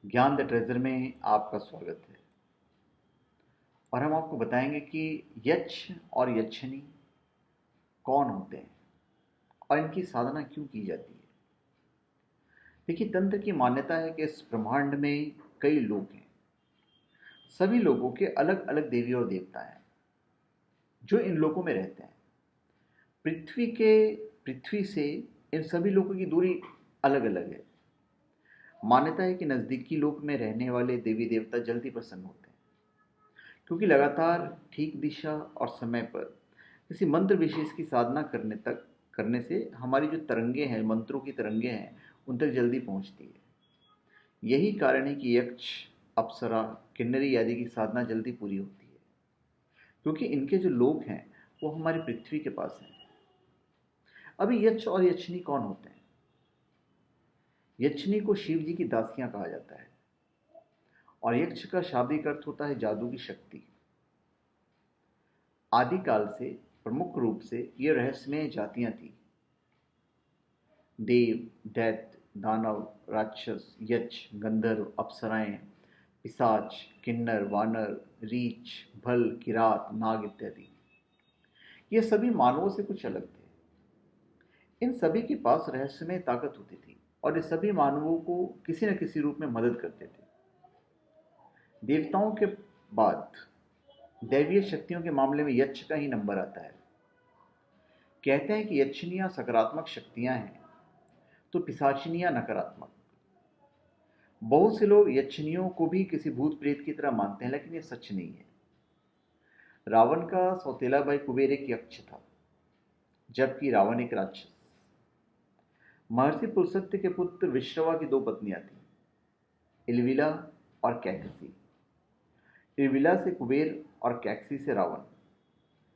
ज्ञान the treasure में आपका स्वागत है। और हम आपको बताएंगे कि यक्ष और यक्षिणी कौन होते हैं और इनकी साधना क्यों की जाती है। देखिए, तंत्र की मान्यता है कि इस ब्रह्मांड में कई लोग हैं। सभी लोगों के अलग अलग देवी और देवता हैं जो इन लोगों में रहते हैं। पृथ्वी से इन सभी लोगों की दूरी अलग अलग है। मान्यता है कि नज़दीकी लोक में रहने वाले देवी देवता जल्दी प्रसन्न होते हैं, क्योंकि लगातार ठीक दिशा और समय पर किसी मंत्र विशेष की साधना करने से हमारी जो तरंगे हैं, मंत्रों की तरंगे हैं, उन तक जल्दी पहुंचती है। यही कारण है कि यक्ष, अप्सरा, किन्नरी आदि की साधना जल्दी पूरी होती है, क्योंकि इनके जो लोग हैं वो हमारी पृथ्वी के पास हैं। अभी यक्ष और यक्षिणी कौन होते हैं? यक्षिणी को शिव जी की दासियां कहा जाता है और यक्ष का शाब्दिक अर्थ होता है जादू की शक्ति। आदिकाल से प्रमुख रूप से ये रहस्यमय जातियां थीं। देव, दैत्य, दानव, राक्षस, यक्ष, गंधर्व, अप्सराएं, पिशाच, किन्नर, वानर, रीछ, भल, किरात, नाग इत्यादि। ये सभी मानवों से कुछ अलग थे। इन सभी के पास रहस्यमय ताकत होती थी और ये सभी मानवों को किसी न किसी रूप में मदद करते थे। देवताओं के बाद दैवीय शक्तियों के मामले में यक्ष का ही नंबर आता है। कहते हैं कि यक्षिणियां सकारात्मक शक्तियां हैं तो पिशाचिनियां नकारात्मक। बहुत से लोग यक्षिणियों को भी किसी भूत प्रेत की तरह मानते हैं, लेकिन यह सच नहीं है। रावण का सौतेला भाई कुबेर एक यक्ष था, जबकि रावण एक राक्षस। महर्षि पुलस्त्य के पुत्र विश्रवा की दो पत्नियां थीं, इलविला और कैकसी। इलविला से कुबेर और कैकसी से रावण,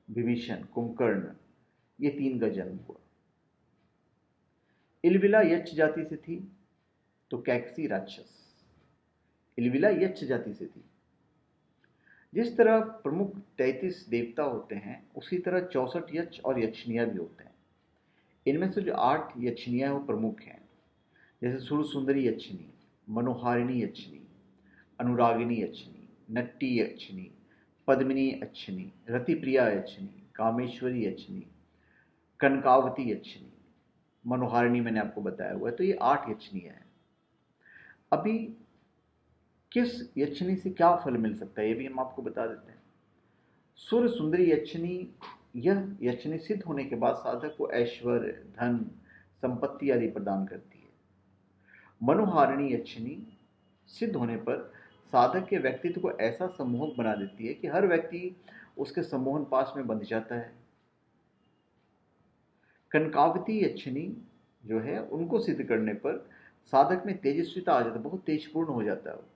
विभीषण, कुंभकर्ण, ये तीन का जन्म हुआ। इलविला यक्ष जाति से थी तो कैकसी राक्षस। इलविला यक्ष जाति से थी। जिस तरह प्रमुख 33 देवता होते हैं, उसी तरह 64 यक्ष और यक्षिणियां भी होते हैं। इनमें से जो 8 यक्षिणियां हैं वो प्रमुख हैं, जैसे सुर सुंदरी यक्षिणी, मनोहारिणी यक्षिणी, अनुरागिनी यक्षिणी, नट्टी यक्षिणी, पद्मिनी यक्षिणी, रतिप्रिया यक्षिणी, कामेश्वरी यक्षिणी, कनकावती यक्षिणी, मनोहारिणी मैंने आपको बताया हुआ है। तो ये 8 यक्षिणियां हैं। अभी किस यक्षिणी से क्या फल मिल सकता है ये भी हम आपको बता देते हैं। सुर सुंदरी यक्षिणी, यह यक्षिणी सिद्ध होने के बाद साधक को ऐश्वर्य, धन, संपत्ति आदि प्रदान करती है। मनोहारिणी यक्षिणी सिद्ध होने पर साधक के व्यक्तित्व को ऐसा सम्मोहक बना देती है कि हर व्यक्ति उसके सम्मोहन पाश में बंध जाता है। कनकावती यक्षिणी जो है, उनको सिद्ध करने पर साधक में तेजस्विता आ जाता है, बहुत तेजपूर्ण हो जाता है।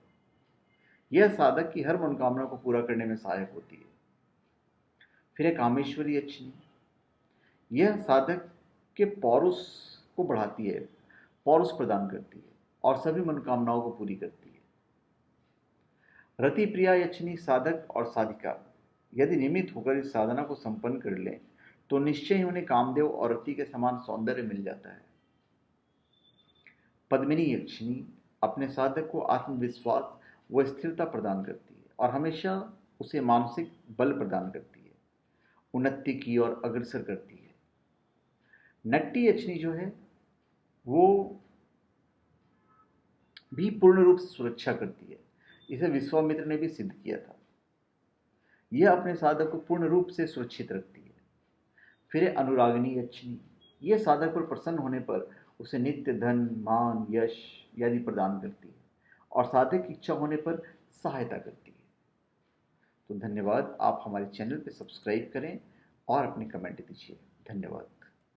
यह साधक की हर मनोकामना को पूरा करने में सहायक होती है। फिर है कामेश्वरी यक्षिणी। यह साधक के पौरुष को बढ़ाती है, पौरुष प्रदान करती है और सभी मनोकामनाओं को पूरी करती है। रति प्रिया यक्षिणी साधक और साधिका यदि नियमित होकर इस साधना को संपन्न कर लें तो निश्चय ही उन्हें कामदेव और रति के समान सौंदर्य मिल जाता है। पद्मिनी यक्षिणी अपने साधक को आत्मविश्वास व स्थिरता प्रदान करती है और हमेशा उसे मानसिक बल प्रदान करती है, उन्नति की ओर अग्रसर करती है। नट्टी यक्षिणी जो है वो भी पूर्ण रूप से सुरक्षा करती है। इसे विश्वामित्र ने भी सिद्ध किया था। यह अपने साधक को पूर्ण रूप से सुरक्षित रखती है। फिर है अनुरागिनी यक्षिणी। यह साधक पर प्रसन्न होने पर उसे नित्य धन, मान, यश आदि प्रदान करती है और साधक की इच्छा होने पर सहायता करती है। तो धन्यवाद। आप हमारे चैनल पर सब्सक्राइब करें और अपने कमेंट दीजिए। धन्यवाद।